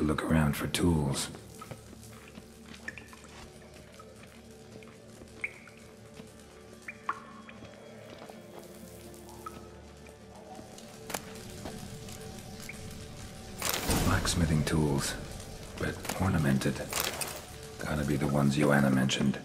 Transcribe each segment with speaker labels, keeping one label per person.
Speaker 1: to look around for tools. Blacksmithing tools, but ornamented. Gotta be the ones Joanna mentioned.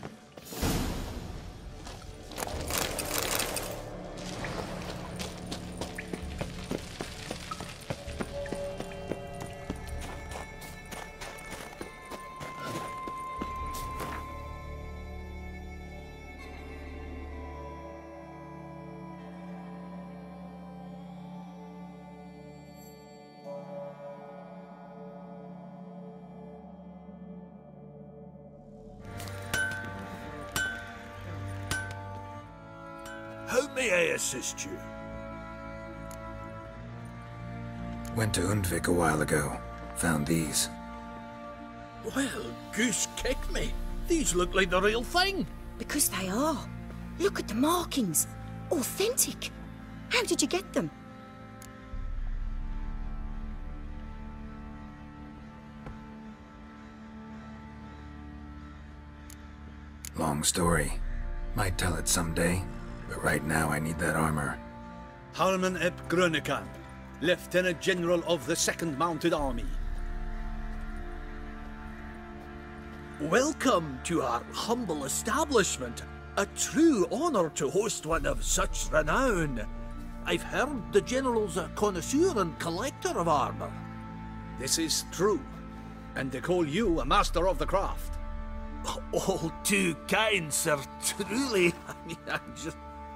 Speaker 2: How may I assist you?
Speaker 1: Went to Undvik a while ago. Found these.
Speaker 2: Well, goose kick me. These look like the real thing.
Speaker 3: Because they are. Look at the markings. Authentic. How did you get them?
Speaker 1: Long story. Might tell it someday, but right now I need that armor.
Speaker 2: Harman ep Grönekamp, Lieutenant General of the 2nd Mounted Army. Welcome to our humble establishment. A true honor to host one of such renown. I've heard the General's a connoisseur and collector of armor. This is true, and they call you a master of the craft. All too kind, sir, truly.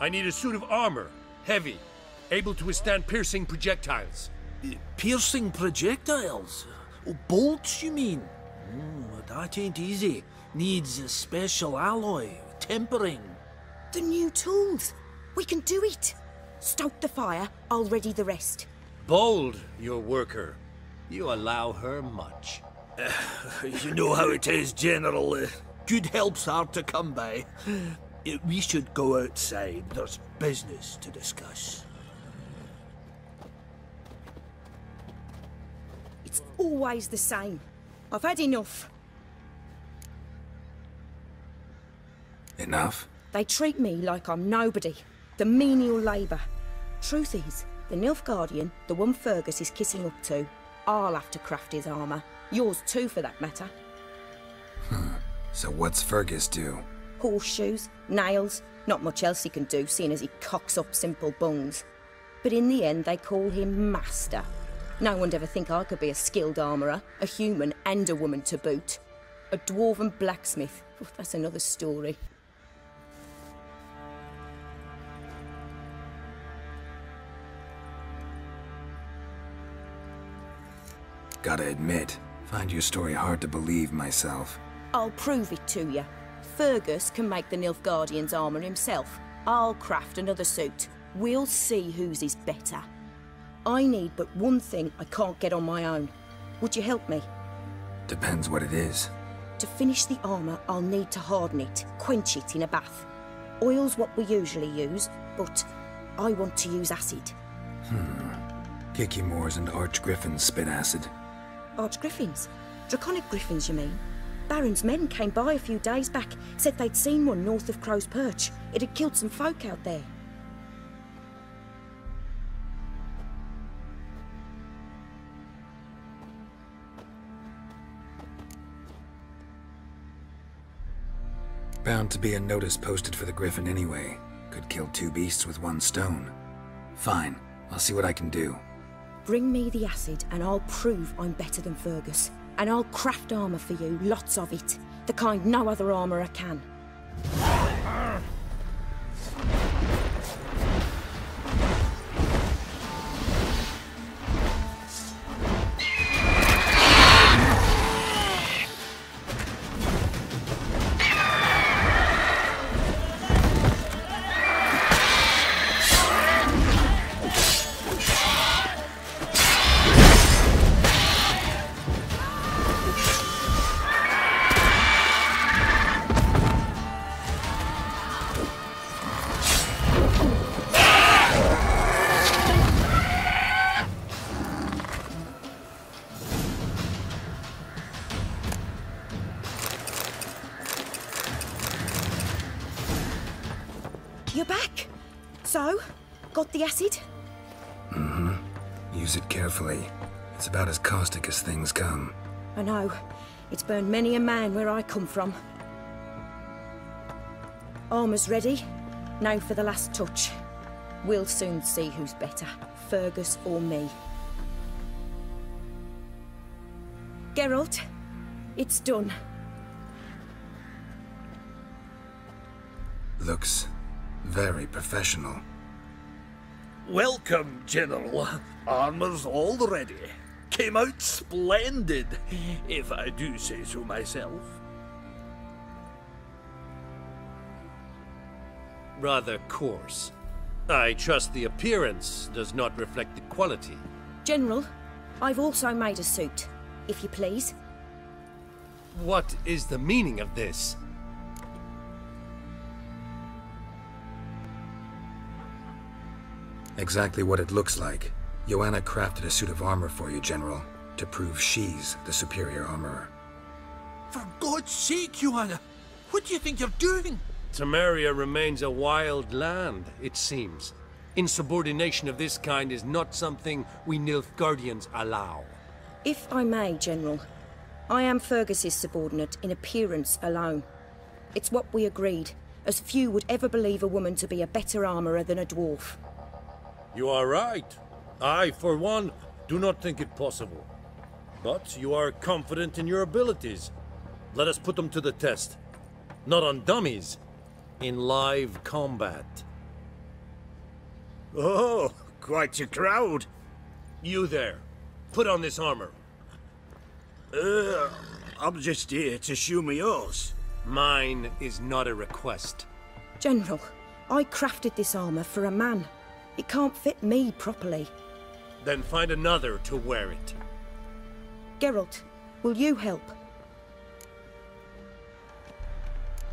Speaker 4: I need a suit of armor, heavy, able to withstand piercing projectiles.
Speaker 2: Piercing projectiles? Oh, bolts, you mean? Oh, that ain't easy. Needs a special alloy, tempering.
Speaker 3: The new tools. We can do it. Stoke the fire, I'll ready the rest.
Speaker 4: Bold, your worker. You allow her much.
Speaker 2: You know how it is, General. Good help's hard to come by. We should go outside. There's business to discuss.
Speaker 3: It's always the same. I've had enough.
Speaker 1: Enough?
Speaker 3: They treat me like I'm nobody. The menial labour. Truth is, the Nilfgaardian, the one Fergus is kissing up to, I'll have to craft his armour. Yours too, for that matter.
Speaker 1: So what's Fergus do?
Speaker 3: Horseshoes, nails, not much else he can do, seeing as he cocks up simple bungs. But in the end, they call him Master. No one'd ever think I could be a skilled armourer, a human and a woman to boot. A dwarven blacksmith, oh, that's another story.
Speaker 1: Gotta admit, find your story hard to believe myself.
Speaker 3: I'll prove it to you. Fergus can make the Nilfgaardian's armour himself. I'll craft another suit. We'll see whose is better. I need but one thing I can't get on my own. Would you help me?
Speaker 1: Depends what it is.
Speaker 3: To finish the armour, I'll need to harden it, quench it in a bath. Oil's what we usually use, but I want to use acid.
Speaker 1: Kicky Moors and Archgriffins spit acid.
Speaker 3: Archgriffins? Draconic griffins, you mean? Baron's men came by a few days back, said they'd seen one north of Crow's Perch. It had killed some folk out there.
Speaker 1: Bound to be a notice posted for the Griffin anyway. Could kill two beasts with one stone. Fine, I'll see what I can do.
Speaker 3: Bring me the acid and I'll prove I'm better than Fergus. And I'll craft armour for you, lots of it. The kind no other armourer can. You're back. So, got the acid?
Speaker 1: Mm-hmm. Use it carefully. It's about as caustic as things come.
Speaker 3: I know. It's burned many a man where I come from. Armour's ready. Now for the last touch. We'll soon see who's better, Fergus or me. Geralt, it's done.
Speaker 1: Looks very professional.
Speaker 2: Welcome, General. Armour's all ready. Came out splendid, if I do say so myself.
Speaker 4: Rather coarse. I trust the appearance does not reflect the quality.
Speaker 3: General, I've also made a suit, if you please.
Speaker 4: What is the meaning of this?
Speaker 1: Exactly what it looks like. Joanna crafted a suit of armor for you, General, to prove she's the superior armorer.
Speaker 2: For God's sake, Joanna, what do you think you're doing?
Speaker 4: Temeria remains a wild land, it seems. Insubordination of this kind is not something we Nilfgaardians allow.
Speaker 3: If I may, General, I am Fergus's subordinate in appearance alone. It's what we agreed, as few would ever believe a woman to be a better armourer than a dwarf.
Speaker 4: You are right. I, for one, do not think it possible. But you are confident in your abilities. Let us put them to the test. Not on dummies, in live combat.
Speaker 5: Oh, quite a crowd.
Speaker 4: You there, put on this armor.
Speaker 5: I'm just here to show me yours.
Speaker 4: Mine is not a request.
Speaker 3: General, I crafted this armour for a man. It can't fit me properly.
Speaker 4: Then find another to wear it.
Speaker 3: Geralt, will you help?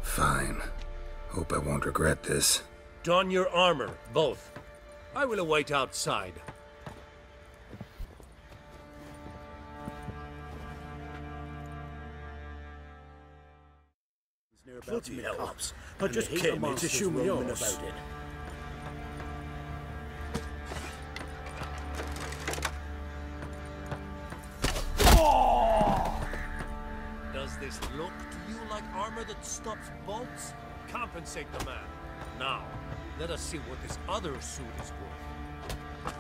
Speaker 1: Fine. Hope I won't regret this.
Speaker 4: Don your armor, both. I will await outside.
Speaker 5: Bloody hell. I just came here to show me yours. About it.
Speaker 4: Does this look to you like armor that stops bolts? Compensate the man. Now, let us see what this other suit is worth.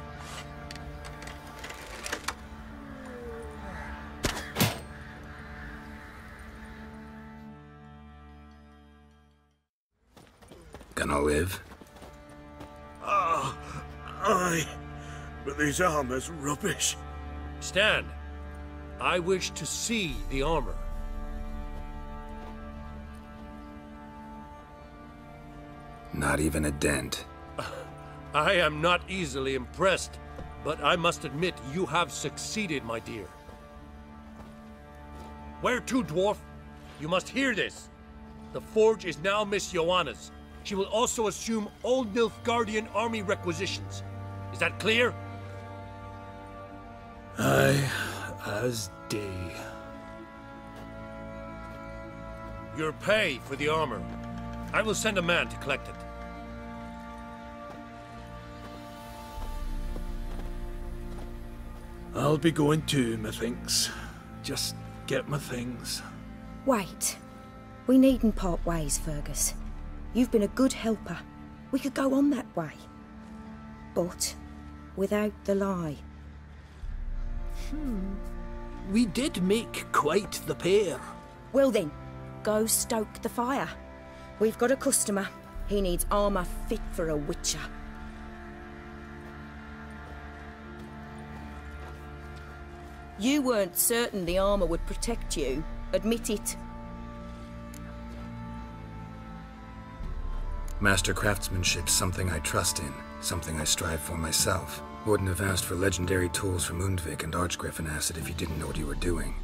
Speaker 1: Gonna live?
Speaker 5: Aye. But this armor's rubbish.
Speaker 4: Stand. I wish to see the armor.
Speaker 1: Not even a dent.
Speaker 4: I am not easily impressed, but I must admit you have succeeded, my dear. Where to, dwarf? You must hear this. The forge is now Miss Joanna's. She will also assume all Nilfgaardian army requisitions. Is that clear?
Speaker 2: Aye, as day.
Speaker 4: Your pay for the armor. I will send a man to collect it.
Speaker 2: I'll be going too, methinks. Just get my things.
Speaker 3: Wait. We needn't part ways, Fergus. You've been a good helper. We could go on that way. But without the lie.
Speaker 2: We did make quite the pair.
Speaker 3: Well then, go stoke the fire. We've got a customer. He needs armour fit for a witcher. You weren't certain the armour would protect you. Admit it.
Speaker 1: Master craftsmanship's something I trust in, something I strive for myself. Wouldn't have asked for legendary tools from Undvik and Archgriffin acid if you didn't know what you were doing.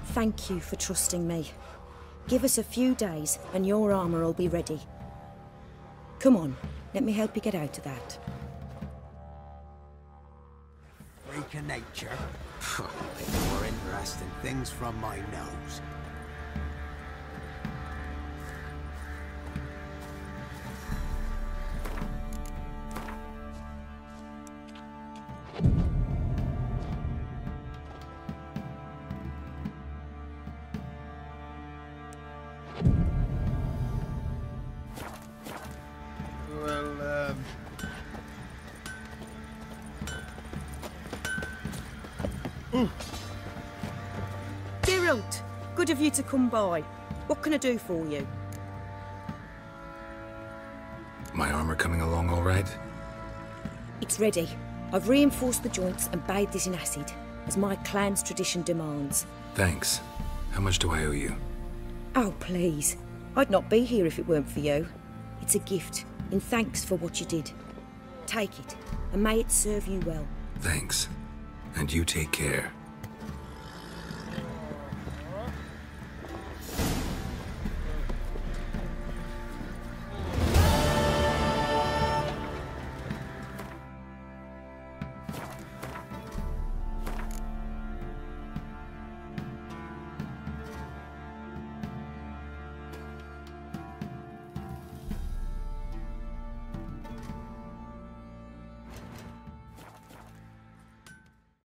Speaker 3: Thank you for trusting me. Give us a few days and your armour will be ready. Come on, let me help you get out of that.
Speaker 6: Freak of nature. More interesting things from my nose.
Speaker 3: Geralt, good of you to come by. What can I do for you?
Speaker 1: My armor coming along all right?
Speaker 3: It's ready. I've reinforced the joints and bathed it in acid, as my clan's tradition demands.
Speaker 1: Thanks. How much do I owe you?
Speaker 3: Oh, please. I'd not be here if it weren't for you. It's a gift, in thanks for what you did. Take it, and may it serve you well.
Speaker 1: Thanks. And you take care.